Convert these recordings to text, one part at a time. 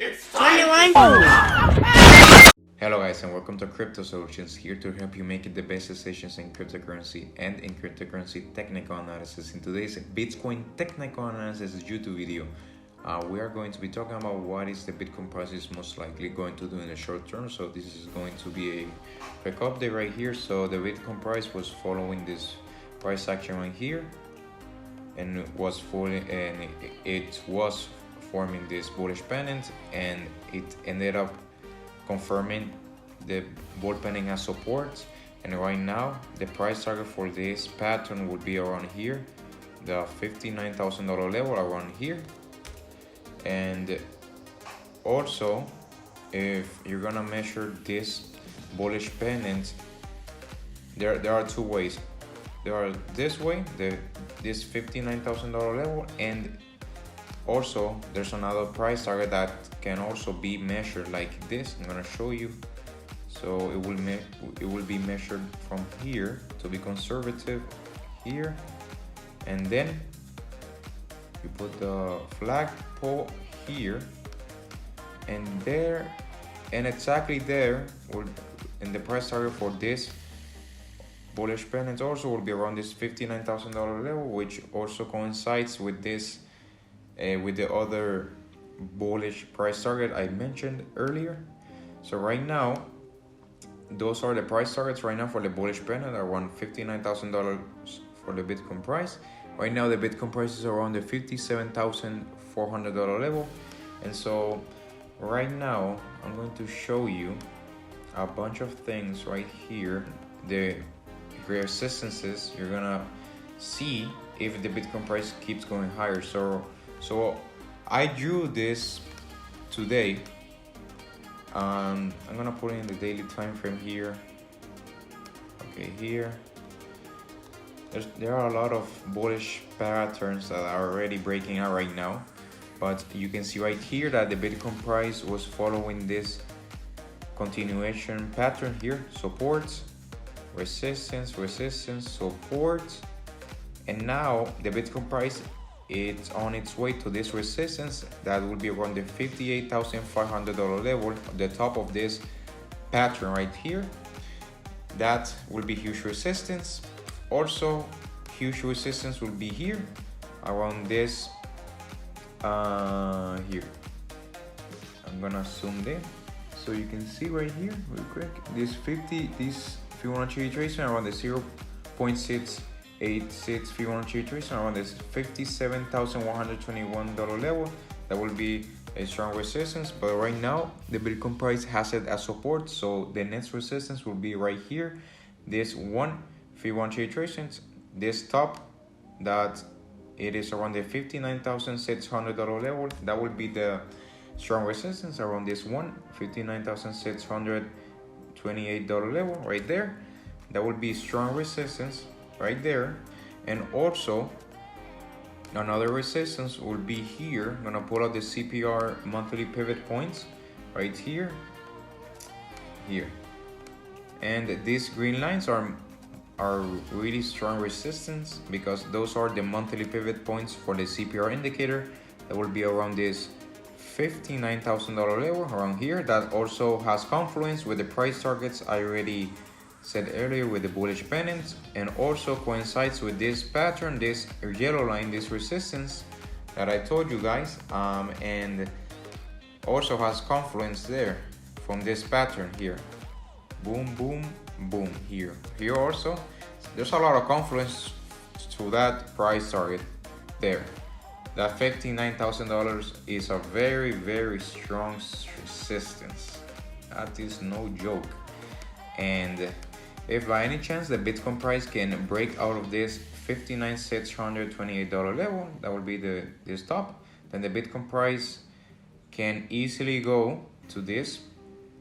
It's time 21. Hello guys and welcome to Crypto Solutions, here to help you make the best decisions in cryptocurrency and in cryptocurrency technical analysis. In today's Bitcoin technical analysis YouTube video, we are going to be talking about what is the Bitcoin price is most likely going to do in the short term. So this is going to be a quick update right here. So the Bitcoin price was following this price action right here, and it was forming this bullish pennant, and it ended up confirming the bull pennant as support. And right now the price target for this pattern would be around here, the $59,000 level around here. And also, if you're gonna measure this bullish pennant, there are two ways. There are this way, this $59,000 level, and also there's another price target that can also be measured like this. I'm gonna show you. So it will be measured from here to be conservative here, and then you put the flagpole here, and there, and exactly there and the price target for this bullish pennant also will be around this $59,000 level, which also coincides with this with the other bullish price target I mentioned earlier. So right now, those are the price targets right now for the bullish pennant, around $59,000 for the Bitcoin price. Right now the Bitcoin price is around the $57,400 level. And so right now I'm going to show you a bunch of things right here, the resistances. You're gonna see if the Bitcoin price keeps going higher. So I drew this today. I'm gonna put in the daily time frame here. Okay, here there are a lot of bullish patterns that are already breaking out right now, but you can see right here that the Bitcoin price was following this continuation pattern here: supports, resistance, support, and now the Bitcoin price, it's on its way to this resistance that will be around the $58,500 level, the top of this pattern right here. That will be huge resistance. Also, huge resistance will be here around this here. I'm gonna zoom in so you can see right here real quick. This Fibonacci retracement around the 0.686 Fibonacci retracement around this $57,121 level. That will be a strong resistance, but right now the Bitcoin price has it as support. So the next resistance will be right here, this one Fibonacci retracement, this top that it is around the $59,600 level. That will be the strong resistance around this one $59,628 level right there. That will be strong resistance right there. And also another resistance will be here. I'm gonna pull out the CPR monthly pivot points right here, and these green lines are really strong resistance, because those are the monthly pivot points for the CPR indicator. That will be around this $59,000 level around here. That also has confluence with the price targets I already said earlier with the bullish pennant, and also coincides with this pattern, this yellow line, this resistance that I told you guys, and also has confluence there from this pattern here. Boom, boom, boom. Here also there's a lot of confluence to that price target there. That $59,000 is a very, very strong resistance. That is no joke. And if by any chance the Bitcoin price can break out of this $59,628 level, that will be this top, then the Bitcoin price can easily go to this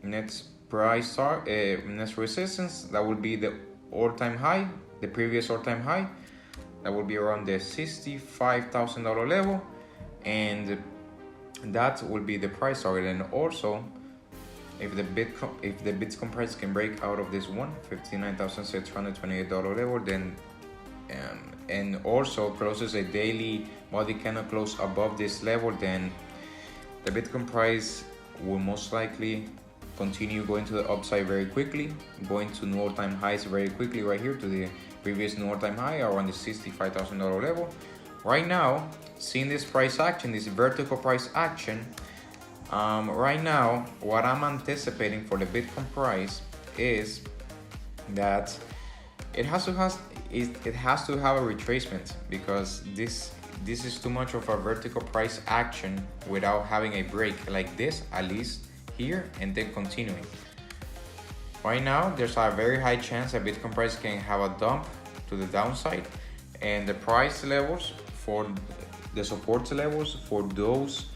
next next resistance. That will be the all-time high, the previous all-time high. That will be around the $65,000 level, and that will be the price target. And also, if the Bitcoin price can break out of this one $59,628 level, then and also closes a daily body candle close above this level, then the Bitcoin price will most likely continue going to the upside very quickly, going to new all-time highs very quickly right here to the previous new all-time high around the $65,000 level. Right now, seeing this price action, this vertical price action, right now, what I'm anticipating for the Bitcoin price is that it has to have a retracement, because this is too much of a vertical price action without having a break like this, at least here, and then continuing. Right now, there's a very high chance that Bitcoin price can have a dump to the downside, and the price levels for the support levels for those,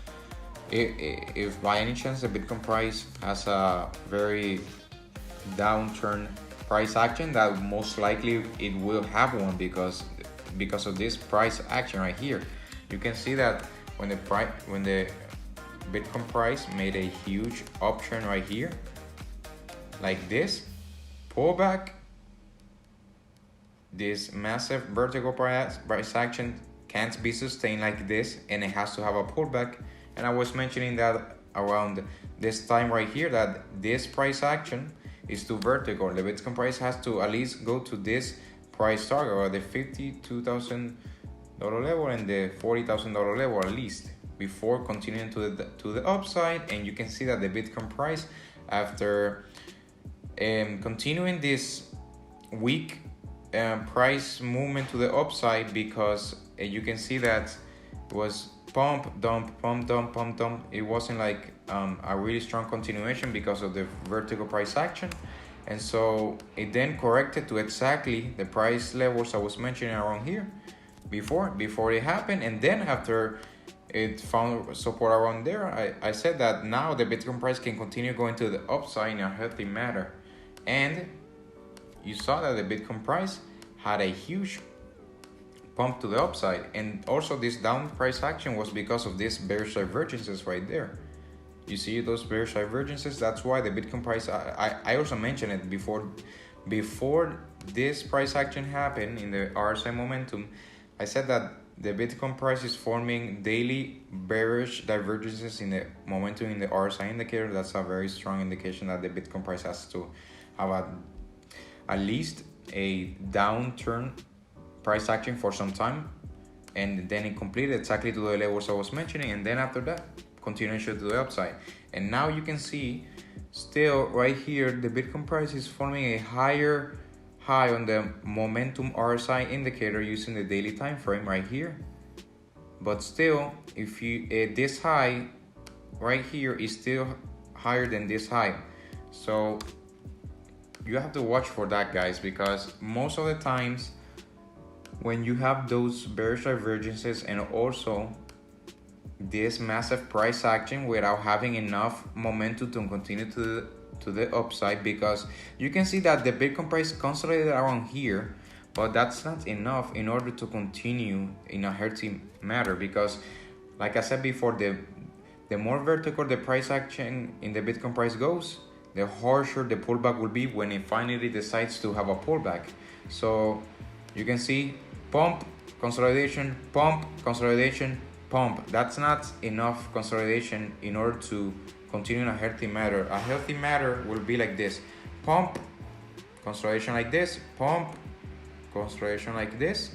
if by any chance the Bitcoin price has a very downturn price action, that most likely it will have one, because of this price action right here. You can see that when the Bitcoin price made a huge uptrend right here, like this pullback, this massive vertical price action can't be sustained like this, and it has to have a pullback. And I was mentioning that around this time right here, that this price action is too vertical. The Bitcoin price has to at least go to this price target, or the $52,000 level and the $40,000 level at least, before continuing to the upside. And you can see that the Bitcoin price, after continuing this weak price movement to the upside, because you can see that it was pump, dump, pump, dump, pump, dump. It wasn't like a really strong continuation because of the vertical price action. And so it then corrected to exactly the price levels I was mentioning around here before it happened. And then after it found support around there, I said that now the Bitcoin price can continue going to the upside in a healthy manner. And you saw that the Bitcoin price had a huge pump to the upside. And also this down price action was because of these bearish divergences right there. You see those bearish divergences? That's why the Bitcoin price, I also mentioned it before this price action happened in the RSI momentum. I said that the Bitcoin price is forming daily bearish divergences in the momentum in the RSI indicator. That's a very strong indication that the Bitcoin price has to have at least a downturn price action for some time, and then it completed exactly to the levels I was mentioning, and then after that continuation to the upside. And now you can see still right here the Bitcoin price is forming a higher high on the momentum RSI indicator using the daily time frame right here. But still, if you this high right here is still higher than this high, so you have to watch for that, guys, because most of the times when you have those bearish divergences and also this massive price action without having enough momentum to continue to the upside, because you can see that the Bitcoin price consolidated around here, but that's not enough in order to continue in a healthy manner, because like I said before, the more vertical the price action in the Bitcoin price goes, the harsher the pullback will be when it finally decides to have a pullback. So you can see pump, consolidation, pump, consolidation, pump. That's not enough consolidation in order to continue in a healthy manner. A healthy manner will be like this: pump, consolidation like this, pump, consolidation like this,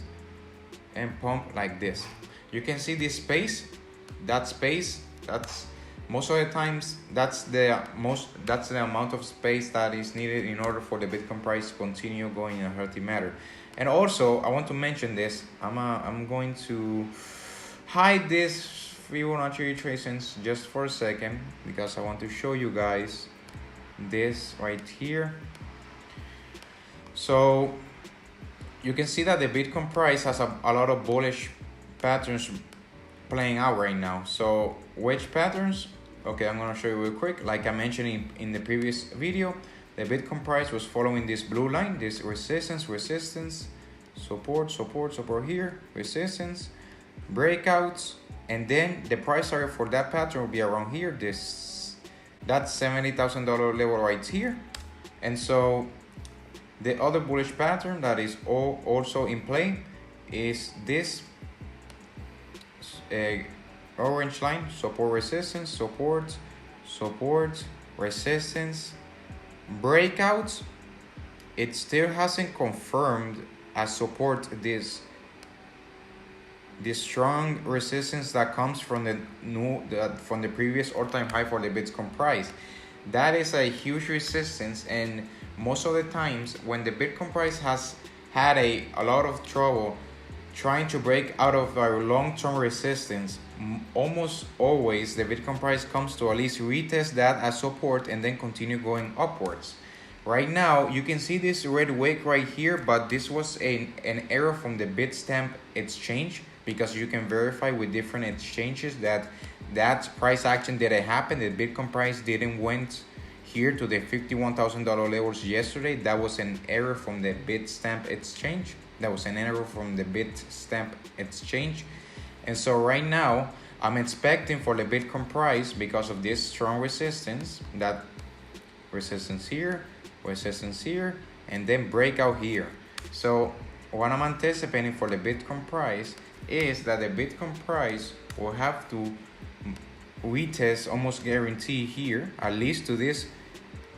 and pump like this. You can see this space, that's most of the times that's the amount of space that is needed in order for the Bitcoin price to continue going in a healthy manner. And also I want to mention this, I'm going to hide this Fibonacci retracements just for a second, because I want to show you guys this right here. So you can see that the Bitcoin price has a lot of bullish patterns playing out right now. So which patterns? Okay, I'm gonna show you real quick. Like I mentioned in the previous video, the Bitcoin price was following this blue line, this resistance, support here, resistance, breakouts, and then the price target for that pattern will be around here. That's $70,000 level right here. And so the other bullish pattern that is also in play is this orange line, support, resistance, support, support, resistance, breakouts. It still hasn't confirmed as support this strong resistance that comes from from the previous all-time high for the Bitcoin price. That is a huge resistance, and most of the times when the Bitcoin price has had a lot of trouble trying to break out of our long-term resistance, almost always the Bitcoin price comes to at least retest that as support and then continue going upwards. Right now, you can see this red wick right here, but this was an error from the Bitstamp exchange, because you can verify with different exchanges that price action didn't happen. The Bitcoin price didn't went here to the $51,000 levels yesterday. That was an error from the Bitstamp exchange. And so right now, I'm expecting for the Bitcoin price, because of this strong resistance, that resistance here, and then breakout here. So what I'm anticipating for the Bitcoin price is that the Bitcoin price will have to retest, almost guarantee here, at least to this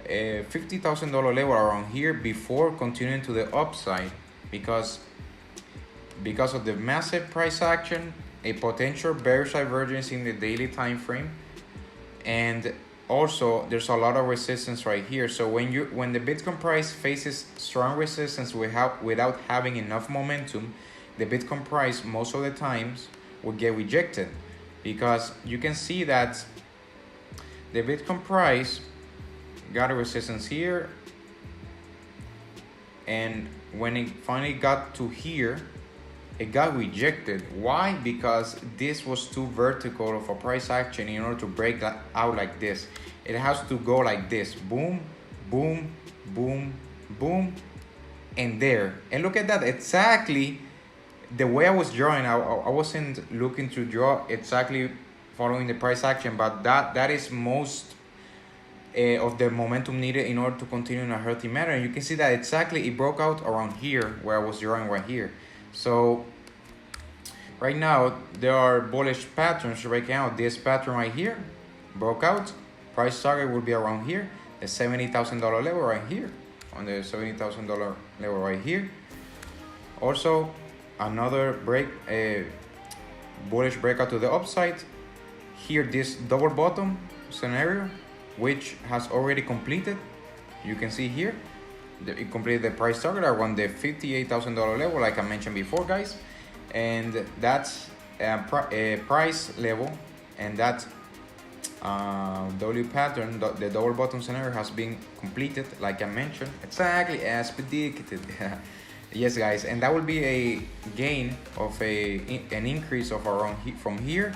$50,000 level around here before continuing to the upside, because of the massive price action, a potential bearish divergence in the daily time frame, and also there's a lot of resistance right here. So when the Bitcoin price faces strong resistance without having enough momentum, the Bitcoin price most of the times will get rejected, because you can see that the Bitcoin price got a resistance here, and when it finally got to here, it got rejected. Why? Because this was too vertical of a price action in order to break that out like this. It has to go like this, boom, boom, boom, boom, and there. And look at that, exactly the way I was drawing. I wasn't looking to draw exactly following the price action, but that is most of the momentum needed in order to continue in a healthy manner. And you can see that exactly it broke out around here where I was drawing right here. So right now there are bullish patterns breaking out. This pattern right here broke out. Price target will be around here, the $70,000 level right here, on the $70,000 level right here. Also another bullish breakout to the upside here, this double bottom scenario, which has already completed. You can see here it completed the price target around the $58,000 level, like I mentioned before, guys. And that's a price level, and that W pattern, the double bottom scenario, has been completed, like I mentioned, exactly as predicted. Yes, guys, and that will be a gain of an increase of around from here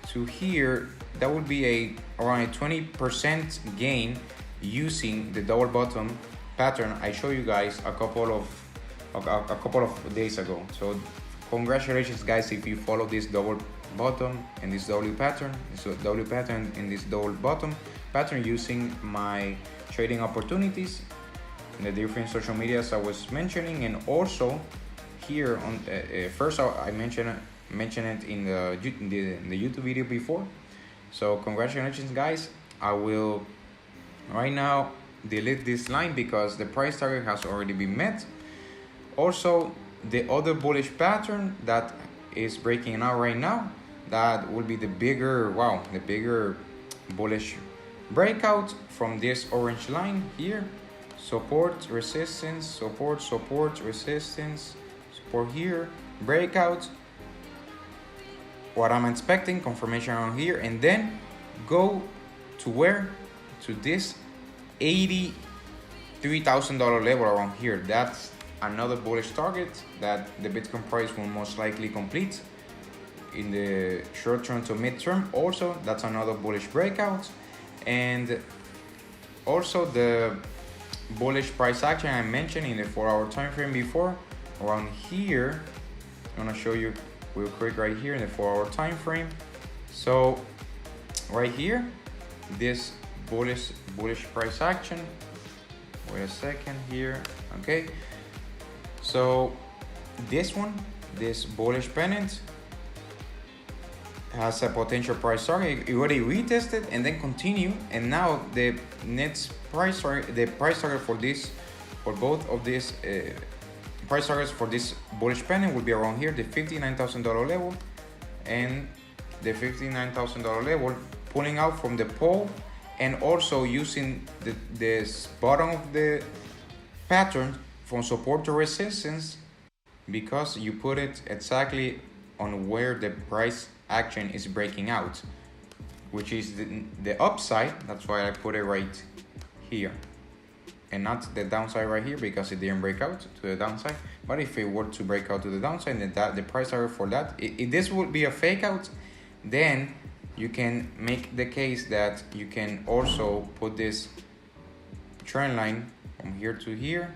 to here. That would be around a 20% gain using the double bottom pattern I showed you guys a couple of days ago. So congratulations, guys, if you follow this double bottom and this W pattern, and this double bottom pattern using my trading opportunities in the different social medias I was mentioning. And also here on first I mentioned it in the YouTube video before. So congratulations, guys. I will right now delete this line because the price target has already been met. Also, the other bullish pattern that is breaking out right now, that will be the bigger bullish breakout from this orange line here. Support, resistance, support, resistance, support here, breakout. What I'm expecting, confirmation around here, and then go to where? To this $83,000 level around here. That's another bullish target that the Bitcoin price will most likely complete in the short term to mid term. Also, that's another bullish breakout. And also the bullish price action I mentioned in the 4-hour time frame before, around here. I'm gonna show you real quick right here in the 4-hour time frame. So right here, this bullish price action. Wait a second here. Okay, so this bullish pennant has a potential price target. You already retested and then continue, and now the next price target, the price target for this, for both of these price targets for this bullish pendant will be around here, the $59,000 level and the $59,000 level, pulling out from the pole and also using this bottom of the pattern from support to resistance, because you put it exactly on where the price action is breaking out, which is the upside. That's why I put it right here and not the downside right here, because it didn't break out to the downside. But if it were to break out to the downside, then the price target for that, if this would be a fake out, then you can make the case that you can also put this trend line from here to here,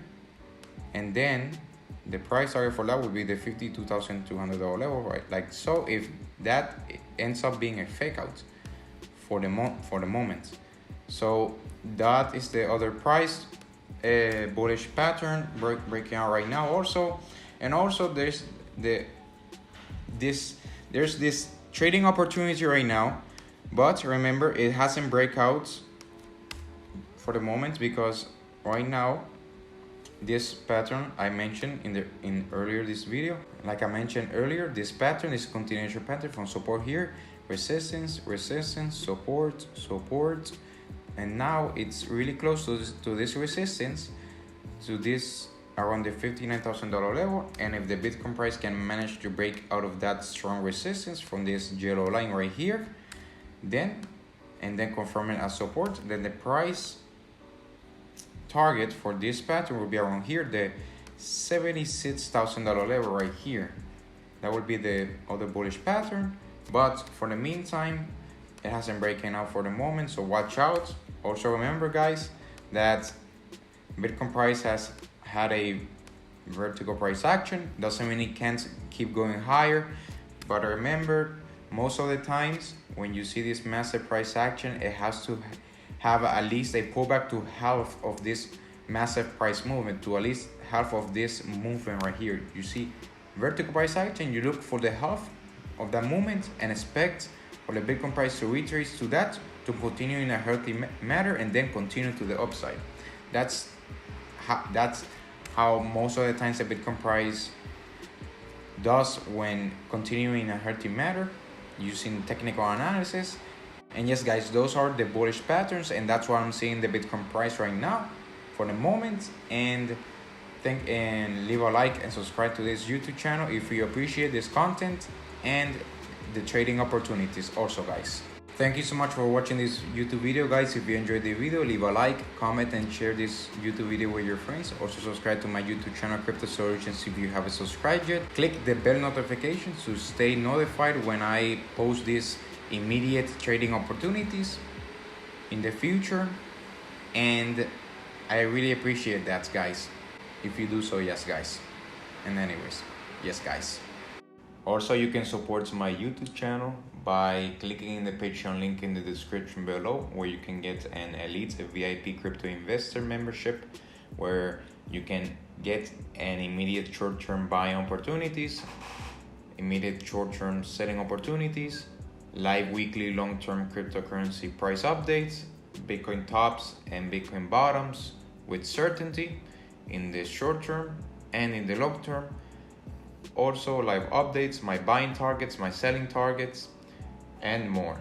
and then the price target for that would be the $52,200 level, right? Like so. If that ends up being a fake out for the moment, so that is the other price bullish pattern breaking out right now. Also, and also there's this trading opportunity right now, but remember it hasn't break out for the moment, because right now this pattern I mentioned in earlier this video, like I mentioned earlier, this pattern is a continuation pattern from support here, resistance, support, and now it's really close to this resistance, to this around the $59,000 level. And if the Bitcoin price can manage to break out of that strong resistance from this yellow line right here, then confirm it as support, then the price target for this pattern will be around here, the $76,000 level right here. That would be the other bullish pattern, but for the meantime it hasn't broken out for the moment, so watch out. Also remember guys that Bitcoin price has had a vertical price action. Doesn't mean it can't keep going higher, but remember, most of the times when you see this massive price action, it has to have at least a pullback to half of this massive price movement, to at least half of this movement right here. You see vertical price action, you look for the half of that movement and expect for the Bitcoin price to retrace to that, to continue in a healthy manner and then continue to the upside. That's how most of the times the Bitcoin price does when continuing in a healthy manner using technical analysis. And yes guys, those are the bullish patterns, and that's what I'm seeing the Bitcoin price right now for the moment. And leave a like and subscribe to this YouTube channel if you appreciate this content and the trading opportunities also guys. Thank you so much for watching this YouTube video guys. If you enjoyed the video, leave a like, comment and share this YouTube video with your friends. Also subscribe to my YouTube channel Crypto Solutions if you haven't subscribed yet. Click the bell notification to stay notified when I post these immediate trading opportunities in the future, and I really appreciate that guys if you do so. Yes guys, and anyways, yes guys. Also, you can support my YouTube channel by clicking in the Patreon link in the description below, where you can get an elite VIP crypto investor membership, where you can get an immediate short-term buying opportunities, immediate short-term selling opportunities, live weekly long-term cryptocurrency price updates, Bitcoin tops and Bitcoin bottoms with certainty in the short term and in the long term. Also live updates, my buying targets, my selling targets, and more.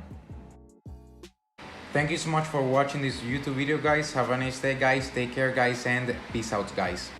Thank you so much for watching this YouTube video guys. Have a nice day guys. Take care guys, and peace out guys.